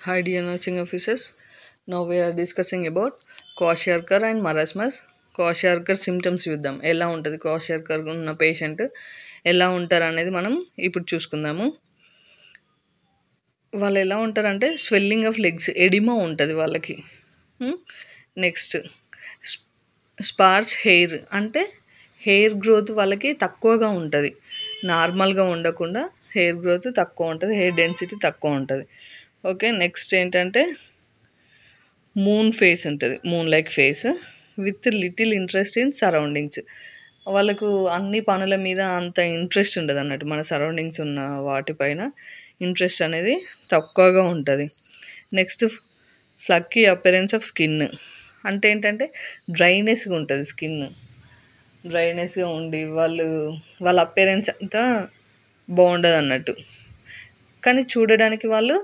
Hi dear nursing officers. Now we are discussing about kwashiorkor and marasmus. Kwashiorkor symptoms చూద్దాం. ఎలా ఉంటుంది kwashiorkor ఉన్న patient ఎలా ఉంటారు అనేది మనం ఇప్పుడు చూసుకుందాము. వాళ్ళు ఎలా ఉంటారంటే స్వెల్లింగ్ ఆఫ్ లెగ్స్, ఎడిమా ఉంటుంది వాళ్ళకి. నెక్స్ట్ స్పార్స్ హెయిర్, అంటే హెయిర్ గ్రోత్ వాళ్ళకి తక్కువగా ఉంటుంది. నార్మల్గా ఉండకుండా హెయిర్ గ్రోత్ తక్కువ ఉంటుంది, హెయిర్ డెన్సిటీ తక్కువ ఉంటుంది. ఓకే, నెక్స్ట్ ఏంటంటే మూన్ ఫేస్ ఉంటుంది, moon like face with little interest in surroundings. వాళ్ళకు అన్ని పనుల మీద అంత ఇంట్రెస్ట్ ఉండదు అన్నట్టు. మన సరౌండింగ్స్ ఉన్న వాటిపైన ఇంట్రెస్ట్ అనేది తక్కువగా ఉంటుంది. నెక్స్ట్ ఫ్లక్కీ అపిరెన్స్ ఆఫ్ స్కిన్, అంటే ఏంటంటే డ్రైనెస్గా ఉంటుంది స్కిన్. డ్రైనెస్గా ఉండి వాళ్ళ అపిరెన్స్ అంతా బాగుండదు అన్నట్టు. కానీ చూడడానికి వాళ్ళు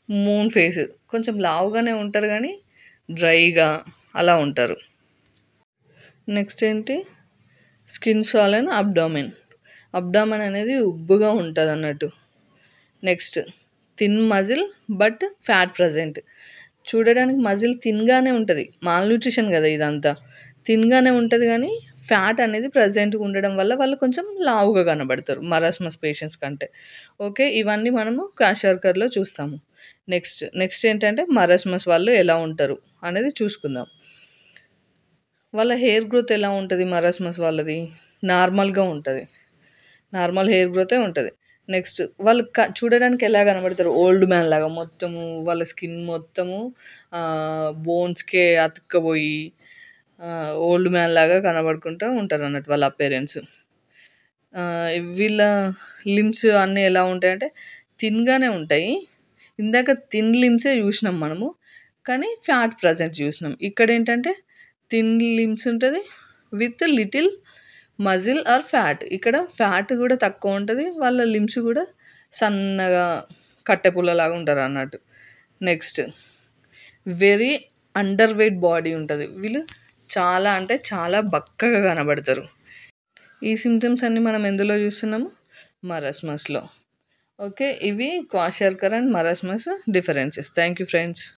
మూన్ ఫేస్, కొంచెం లావుగానే ఉంటారు కానీ డ్రైగా అలా ఉంటారు. నెక్స్ట్ ఏంటి, స్కిన్ సాలన్ అబ్డామెన్ అనేది ఉబ్బుగా ఉంటుంది అన్నట్టు. Next thin muscle but fat present, చూడడానికి మజిల్ థిన్గానే ఉంటుంది, మాల్ న్యూట్రిషన్ కదా ఇదంతా, థిన్గానే ఉంటుంది కానీ ఫ్యాట్ అనేది ప్రజెంట్గా ఉండడం వల్ల వాళ్ళు కొంచెం లావుగా కనబడతారు మరాస్మస్ పేషెంట్స్ కంటే. ఓకే, ఇవన్నీ మనము క్వాషియార్కర్లో చూస్తాము. నెక్స్ట్ ఏంటంటే మరాస్మస్ వాళ్ళు ఎలా ఉంటారు అనేది చూసుకుందాం. వాళ్ళ హెయిర్ గ్రోత్ ఎలా ఉంటుంది, మరాస్మస్ వాళ్ళది నార్మల్గా ఉంటుంది, నార్మల్ హెయిర్ గ్రోతే ఉంటుంది. నెక్స్ట్ వాళ్ళు చూడడానికి ఎలా కనబడతారు, ఓల్డ్ మ్యాన్ లాగా, మొత్తము వాళ్ళ స్కిన్ మొత్తము బోన్స్కే అతుక్కపోయి ఓల్డ్ మ్యాన్ లాగా కనబడుకుంటూ ఉంటారు అన్నట్టు వాళ్ళ అపేరెన్స్. వీళ్ళ లిమ్స్ అన్నీ ఎలా ఉంటాయంటే థిన్గానే ఉంటాయి. ఇందాక థిన్ లిమ్సే చూసినాం మనము, కానీ ఫ్యాట్ ప్రజెంట్ చూసినాం. ఇక్కడ ఏంటంటే థిన్ లిమ్స్ ఉంటుంది with little muscle are fat. ఇక్కడ ఫ్యాట్ కూడా తక్కువ ఉంటుంది, వాళ్ళ లిమ్స్ కూడా సన్నగా కట్టెపుల్లలాగా ఉంటారు అన్నట్టు. Next very under weight body ఉంటుంది, వీళ్ళు చాలా అంటే చాలా బక్కగా కనబడతారు. ఈ సిమ్టమ్స్ అన్నీ మనం ఎందులో చూస్తున్నాము, మరాస్మస్లో. ఓకే, ఇవి kwashiorkor and marasmus differences. Thank you friends.